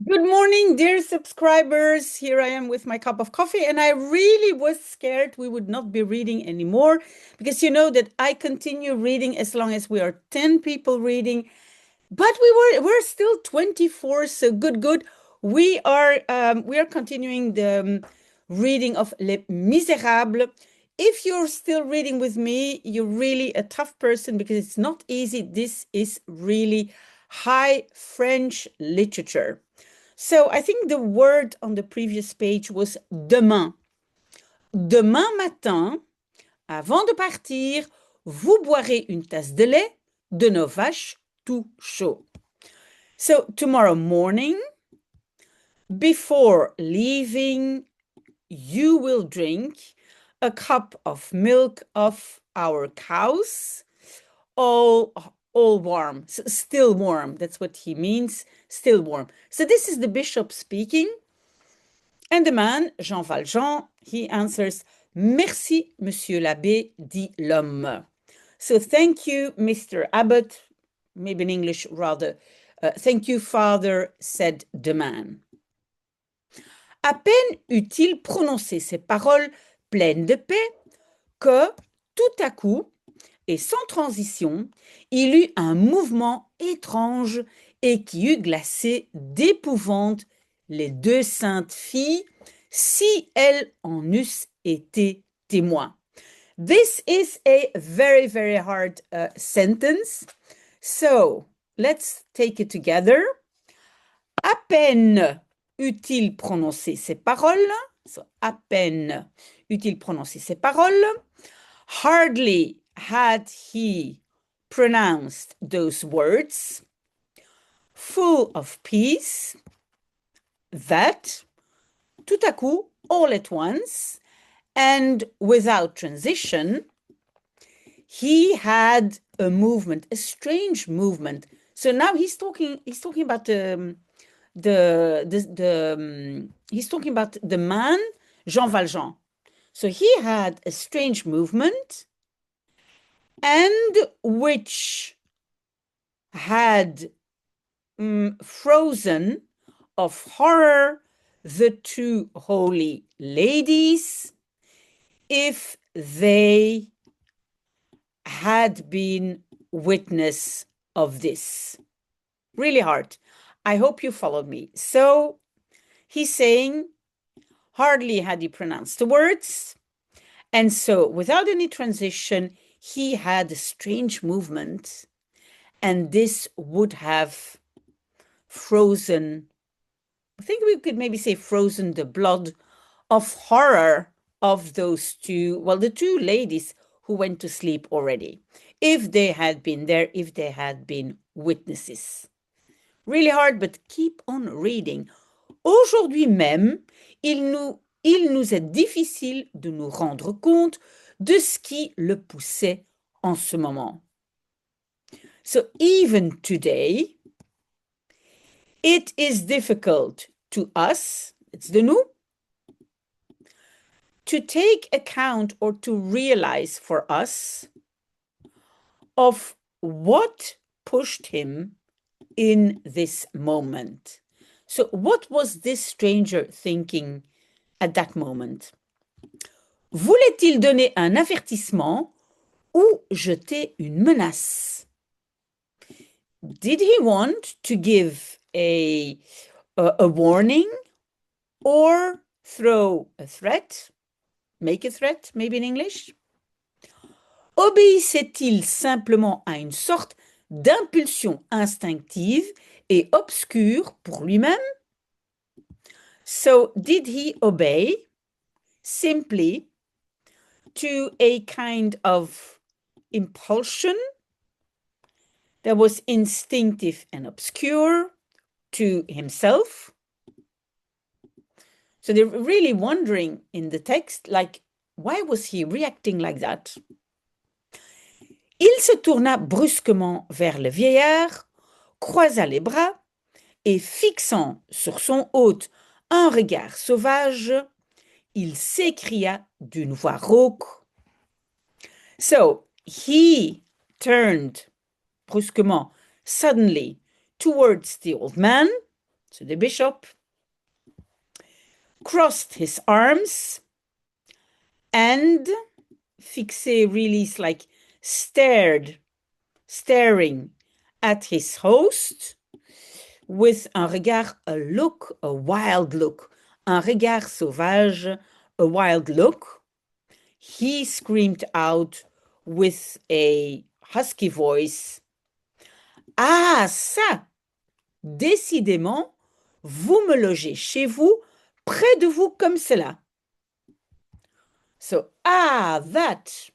Good morning, dear subscribers. Here I am with my cup of coffee, and I really was scared we would not be reading anymore because you know that I continue reading as long as we are 10 people reading, but we're still 24, so good. We are continuing the reading of Les Misérables. If you're still reading with me, you're really a tough person because it's not easy. This is really high French literature. So I think the word on the previous page was demain. Demain matin, avant de partir, vous boirez une tasse de lait de nos vaches tout chaud. So tomorrow morning, before leaving, you will drink a cup of milk of our cows, all warm, still warm. That's what he means, still warm. So this is the bishop speaking. And the man, Jean Valjean, he answers, Merci, Monsieur l'Abbé, dit l'homme. So thank you, Mr. Abbot, maybe in English rather. Thank you, Father, said the man. À peine eut-il prononcé ces paroles pleines de paix que, tout à coup, et sans transition, il eut un mouvement étrange et qui eût glacé d'épouvante les deux saintes filles si elles en eussent été témoins. This is a very hard sentence. So, let's take it together. À peine eut-il prononcé ces paroles, so, à peine eut-il prononcé ces paroles, hardly had he pronounced those words, full of peace, that, tout à coup, all at once, and without transition, he had a movement, a strange movement. So now he's talking about he's talking about the man Jean Valjean. So he had a strange movement, and which had frozen of horror the two holy ladies if they had been witness of this. Really hard. I hope you followed me. So he's saying, hardly had he pronounced the words, and so without any transition, he had a strange movement, and this would have frozen, I think we could maybe say frozen the blood of horror of those two, well, the two ladies who went to sleep already, if they had been there, if they had been witnesses. Really hard, but keep on reading. Aujourd'hui même, il nous est difficile de nous rendre compte de ce qui le poussait en ce moment. So even today, it is difficult to us, it's de nous, to take account or to realize for us of what pushed him in this moment. So what was this stranger thinking at that moment? Voulait-il donner un avertissement ou jeter une menace? Did he want to give a warning or throw a threat? Make a threat, maybe in English? Obéissait-il simplement à une sorte d'impulsion instinctive et obscure pour lui-même? So did he obey simply to a kind of impulsion that was instinctive and obscure to himself? So they're really wondering in the text, like, why was he reacting like that? Il se tourna brusquement vers le vieillard, croisa les bras et fixant sur son hôte un regard sauvage, il s'écria d'une voix rauque. So he turned brusquement, suddenly, towards the old man. So the bishop crossed his arms and fixé really is like staring at his host with un regard, a look, a wild look, un regard sauvage, a wild look. He screamed out with a husky voice, ah, ça, décidément, vous me logez chez vous, près de vous comme cela. So, ah, that,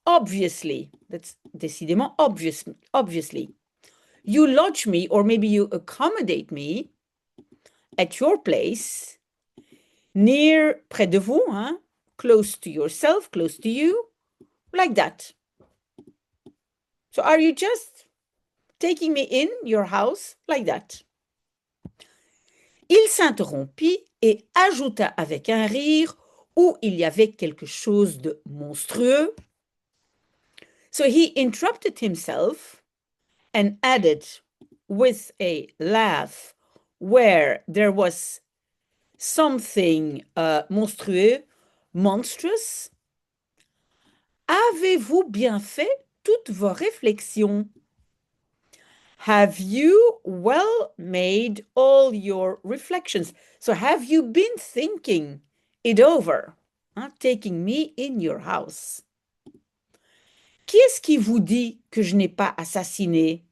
obviously, that's décidément, obviously. You lodge me, or maybe you accommodate me at your place, near, près de vous, hein, close to yourself, close to you, like that. So are you just taking me in your house like that? Il s'interrompit et ajouta avec un rire où il y avait quelque chose de monstrueux. So he interrupted himself and added with a laugh where there was something monstrueux, monstrous. Avez-vous bien fait toutes vos réflexions? Have you well made all your reflections? So have you been thinking it over? Hein, taking me in your house. Qui est-ce qui vous dit que je n'ai pas assassiné?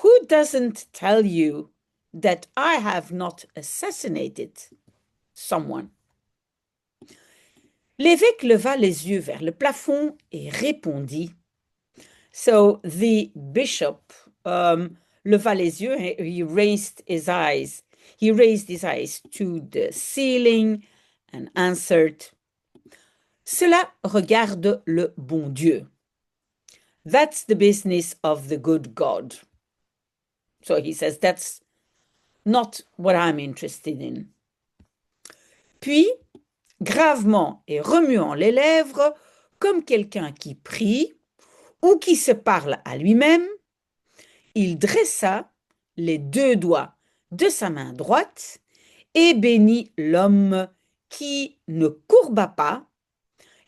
Who doesn't tell you that I have not assassinated someone? L'évêque leva les yeux vers le plafond et répondit. So the bishop leva les yeux, he raised his eyes. He raised his eyes to the ceiling and answered, cela regarde le bon Dieu. That's the business of the good God. So he says, that's not what I'm interested in. Puis, gravement et remuant les lèvres, comme quelqu'un qui prie ou qui se parle à lui-même, il dressa les deux doigts de sa main droite et bénit l'homme qui ne courba pas,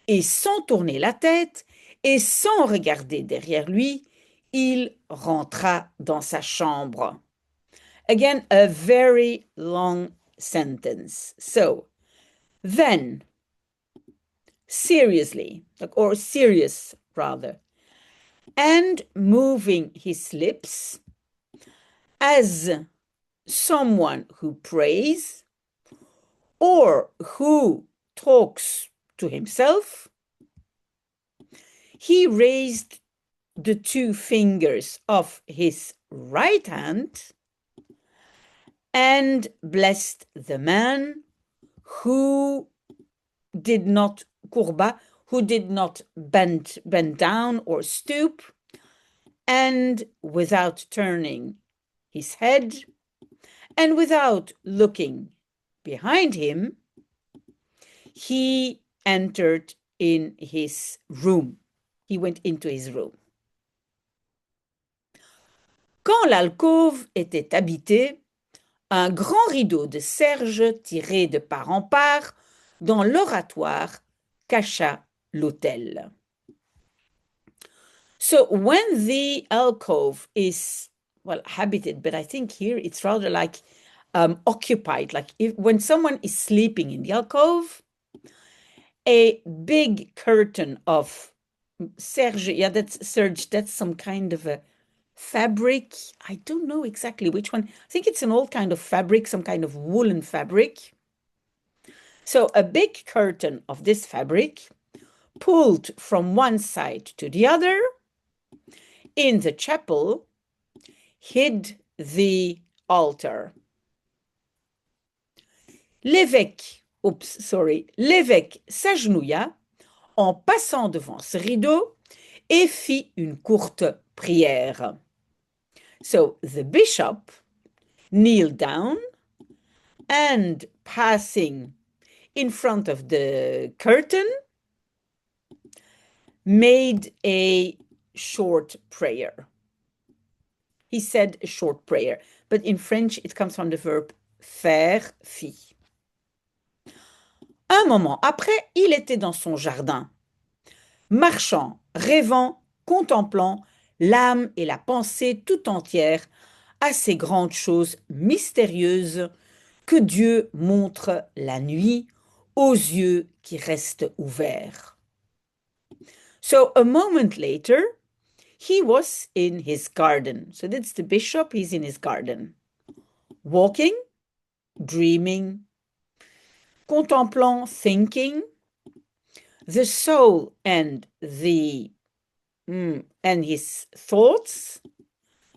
et sans tourner la tête et sans regarder derrière lui, il rentra dans sa chambre. Again, a very long sentence. So, then, seriously, or serious rather, and moving his lips as someone who prays or who talks to himself, he raised the two fingers of his right hand and blessed the man who did not courba, who did not bend down or stoop, and without turning his head and without looking behind him, he entered in his room. He went into his room. Quand l'alcôve était habitée, un grand rideau de serge tiré de part en part dans l'oratoire cacha l'autel. So when the alcove is, well, habited, but I think here it's rather like occupied, like when someone is sleeping in the alcove, a big curtain of serge, yeah, that's serge, that's some kind of a fabric. I don't know exactly which one. I think it's an old kind of fabric, some kind of woolen fabric. So a big curtain of this fabric pulled from one side to the other in the chapel hid the altar. L'évêque s'agenouilla en passant devant ce rideau et fit une courte prière. So the bishop kneeled down and passing in front of the curtain made a short prayer. he said a short prayer. But in French, it comes from the verb faire, fit. Un moment après, il était dans son jardin, marchant, rêvant, contemplant l'âme et la pensée tout entière à ces grandes choses mystérieuses que Dieu montre la nuit aux yeux qui restent ouverts. So a moment later, he was in his garden. So that's the bishop, he's in his garden. Walking, dreaming, contemplant, thinking, the soul and his thoughts,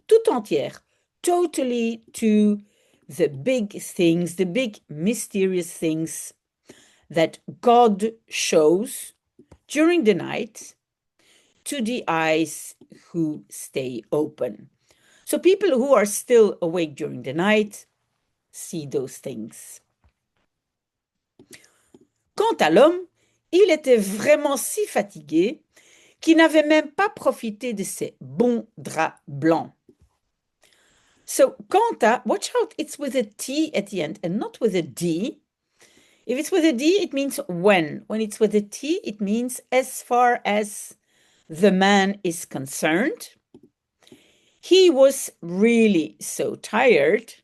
tout entière, totally to the big things, the big mysterious things that God shows during the night to the eyes who stay open. So people who are still awake during the night see those things. Quant à l'homme, il était vraiment si fatigué qu'il n'avait même pas profité de ses bons draps blancs. So, quant à, watch out, it's with a T at the end and not with a D. If it's with a D, it means when. When it's with a T, it means as far as the man is concerned. He was really so tired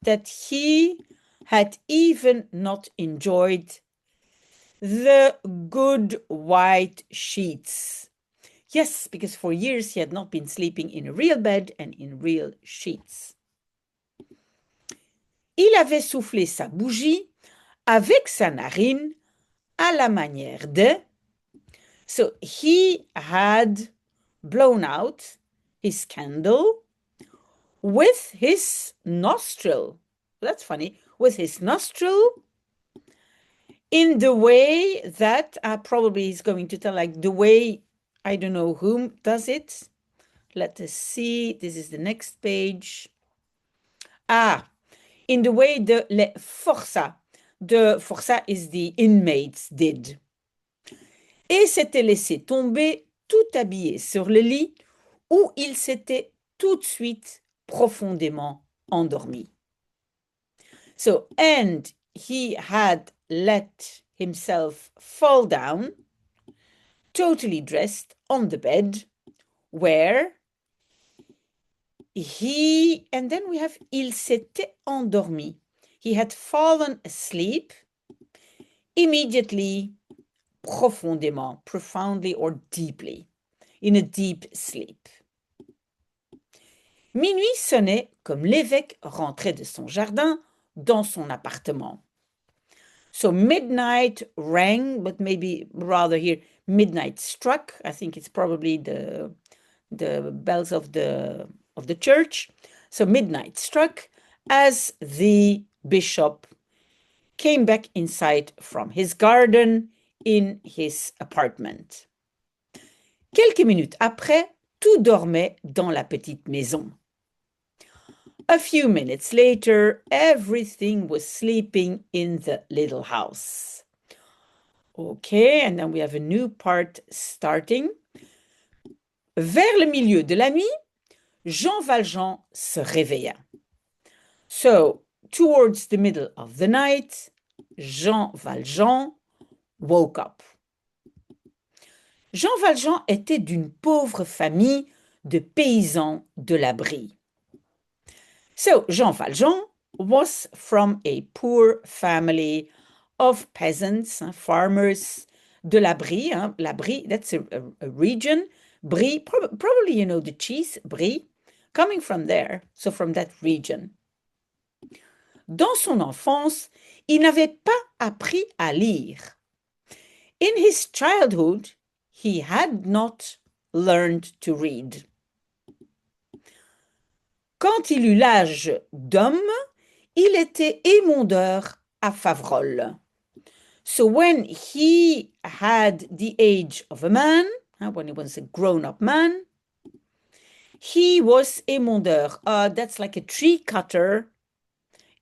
that he had even not enjoyed the good white sheets. Yes, because for years he had not been sleeping in a real bed and in real sheets. Il avait soufflé sa bougie avec sa narine à la manière de. So he had blown out his candle with his nostril. That's funny. With his nostril in the way that probably he's going to tell, like the way, I don't know whom does it. Let us see. This is the next page. In the way the forçats. The forçats is the inmates did. Et s'était laissé tomber tout habillé sur le lit où il s'était tout de suite profondément endormi. So, and he had let himself fall down, totally dressed on the bed, where he, and then we have, il s'était endormi. He had fallen asleep immediately, profondément, profoundly or deeply, in a deep sleep. Minuit sonnait comme l'évêque rentrait de son jardin dans son appartement. So midnight rang, but maybe rather here, midnight struck. I think it's probably the bells of the church. So midnight struck as the bishop came back inside from his garden in his apartment. Quelques minutes après, tout dormait dans la petite maison. A few minutes later, everything was sleeping in the little house. Okay, and then we have a new part starting. Vers le milieu de la nuit, Jean Valjean se réveilla. So, towards the middle of the night, Jean Valjean woke up. Jean Valjean était d'une pauvre famille de paysans de la Brie. So, Jean Valjean was from a poor family of peasants, farmers de la Brie. La Brie, that's a region. Brie, probably you know the cheese, Brie, coming from there, so from that region. Dans son enfance, il n'avait pas appris à lire. In his childhood, he had not learned to read. Quand il eut l'âge d'homme, il était émondeur à Faverolles. So when he had the age of a man, when he was a grown-up man, he was émondeur. That's like a tree cutter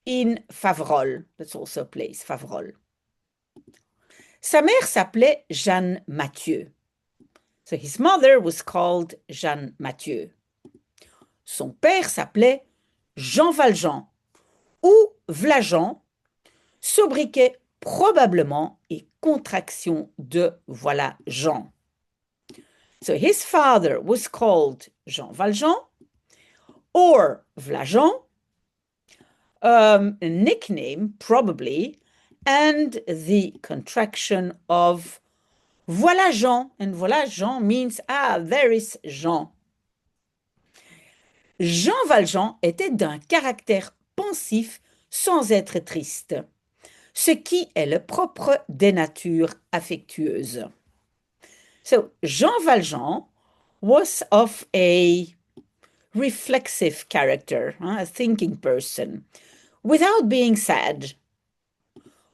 in Faverolles. That's also a place, Faverolles. Sa mère s'appelait Jeanne Mathieu. So his mother was called Jeanne Mathieu. Son père s'appelait Jean Valjean ou Vlajean, sobriquet probablement et contraction de voilà Jean. So his father was called Jean Valjean or Vlajean, a nickname probably, and the contraction of voilà Jean. And voilà Jean means, ah, there is Jean. Jean Valjean était d'un caractère pensif sans être triste, ce qui est le propre des natures affectueuses. So, Jean Valjean was of a reflexive character, a thinking person, without being sad,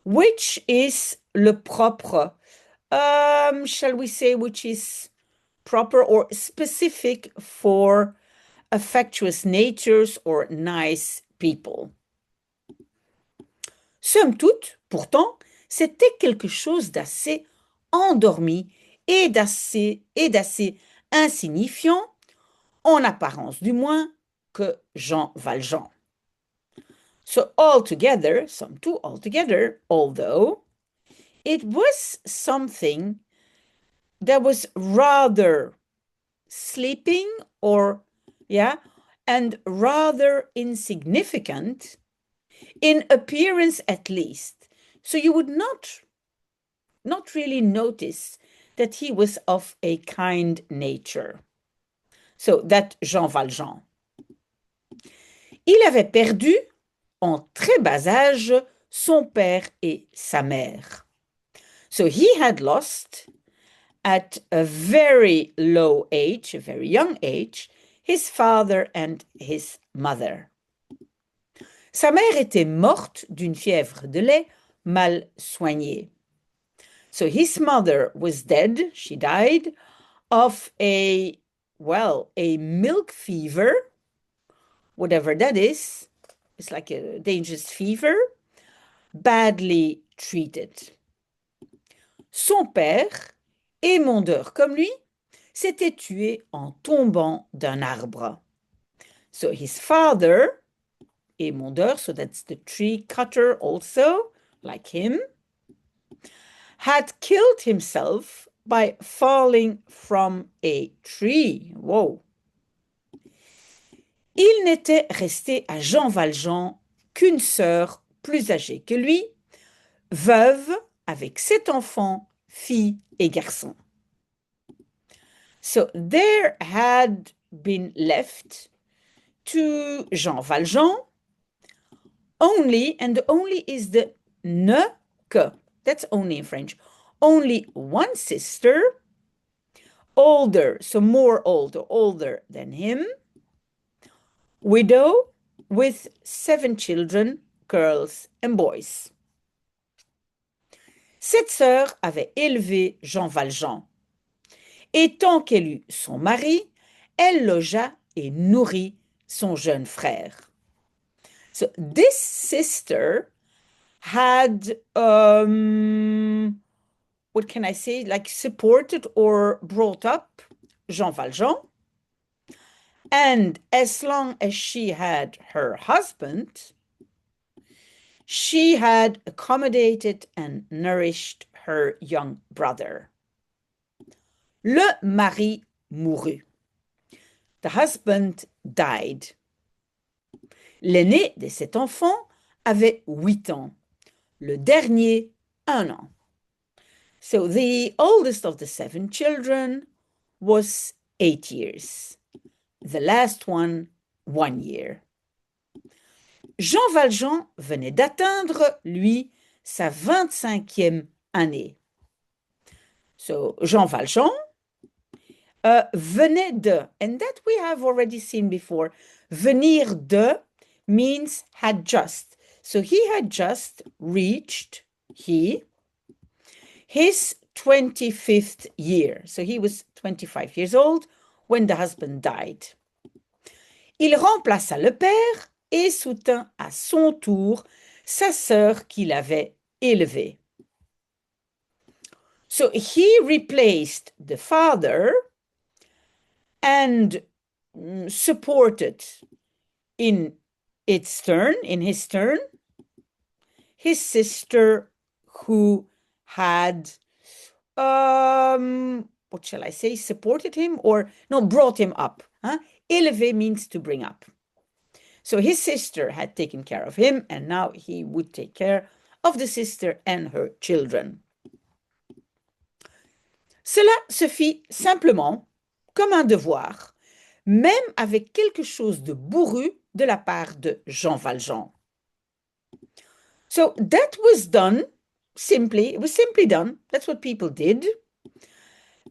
which is le propre, shall we say, which is proper or specific for affectuous natures or nice people. Somme toute, pourtant, c'était quelque chose d'assez endormi et d'assez insignifiant, en apparence du moins, que Jean Valjean. So altogether, some two altogether, although it was something that was rather sleeping or, yeah, and rather insignificant in appearance at least. So you would not really notice that he was of a kind nature. So that Jean Valjean. Il avait perdu en très bas âge son père et sa mère. So he had lost at a very low age, a very young age, his father and his mother. Sa mère était morte d'une fièvre de lait mal soignée. So his mother was dead, she died, of a milk fever, whatever that is. It's like a dangerous fever, badly treated. Son père, émondeur comme lui, s'était tué en tombant d'un arbre. So his father, émondeur, so that's the tree cutter also, like him, had killed himself by falling from a tree. Whoa. Il n'était resté à Jean Valjean qu'une sœur plus âgée que lui, veuve avec 7 enfants, filles et garçons. So there had been left to Jean Valjean only, and the only is the ne que, that's only in French, only one sister, older, so more older than him, widow with 7 children, girls and boys. Cette sœur avait élevé Jean Valjean. Et tant qu'elle eut son mari, elle logea et nourrit son jeune frère. So this sister had, what can I say, like supported or brought up Jean Valjean. And as long as she had her husband, she had accommodated and nourished her young brother. Le mari mourut. The husband died. L'aîné des 7 enfants avait 8 ans. Le dernier, 1 an. So the oldest of the 7 children was 8 years. The last one, 1 year. Jean Valjean venait d'atteindre, lui, sa 25e année. So Jean Valjean venait de, and that we have already seen before, venir de means had just. So he had just reached, his 25th year. So he was 25 years old when the husband died. Il remplaça le père et soutint à son tour sa sœur qu'il avait élevée. So he replaced the father and supported in his turn, his sister who had, what shall I say, supported him or no, brought him up. Huh? Élever means to bring up. So his sister had taken care of him, and now he would take care of the sister and her children. Cela se fit simplement comme un devoir, même avec quelque chose de bourru de la part de Jean Valjean. So that was done simply, it was simply done. That's what people did,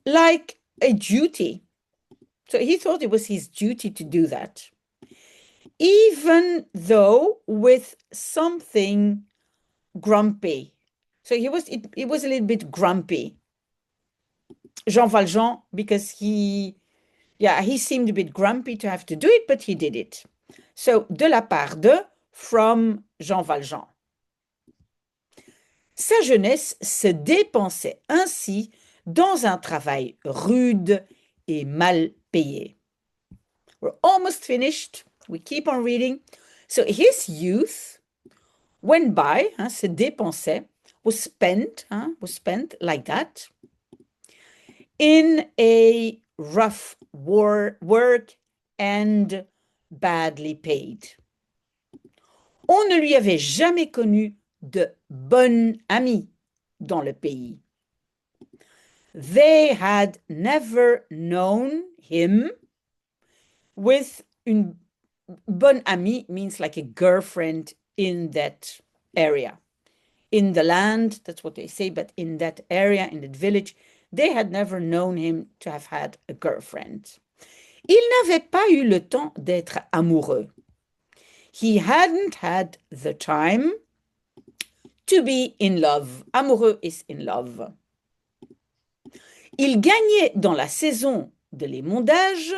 like a duty. So he thought it was his duty to do that, even though with something grumpy. So it was a little bit grumpy. Jean Valjean, because he seemed a bit grumpy to have to do it, but he did it. So, de la part de, from Jean Valjean. Sa jeunesse se dépensait ainsi dans un travail rude et mal payé. We're almost finished. We keep on reading. So his youth went by, se dépensait, was spent like that, in a rough work and badly paid. On ne lui avait jamais connu de bonne amie dans le pays. They had never known him with une bonne amie means like a girlfriend in that area. In the land, that's what they say, but in that area, in that village, they had never known him to have had a girlfriend. Il n'avait pas eu le temps d'être amoureux. He hadn't had the time to be in love. Amoureux is in love. Il gagnait dans la saison de l'émondage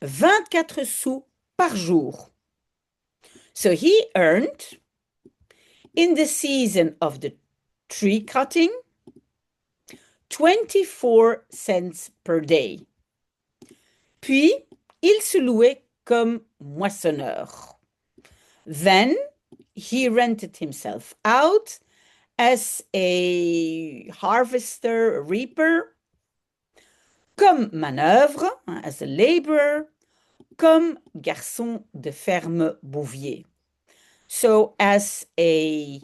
24 sous par jour. So he earned, in the season of the tree cutting, 24 cents per day. Puis, il se louait comme moissonneur. Then, he rented himself out as a harvester, a reaper, comme manœuvre, as a laborer, comme garçon de ferme bouvier. So, as a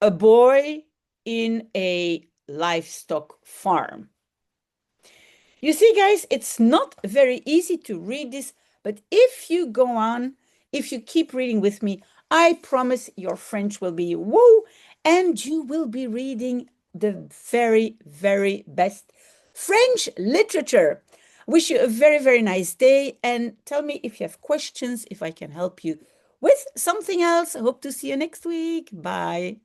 boy in a livestock farm. You see, guys, it's not very easy to read this, but if you go on, if you keep reading with me, I promise your French will be woo, and you will be reading the very, very best French literature. Wish you a very, very nice day, and tell me if you have questions, if I can help you with something else. I hope to see you next week. Bye.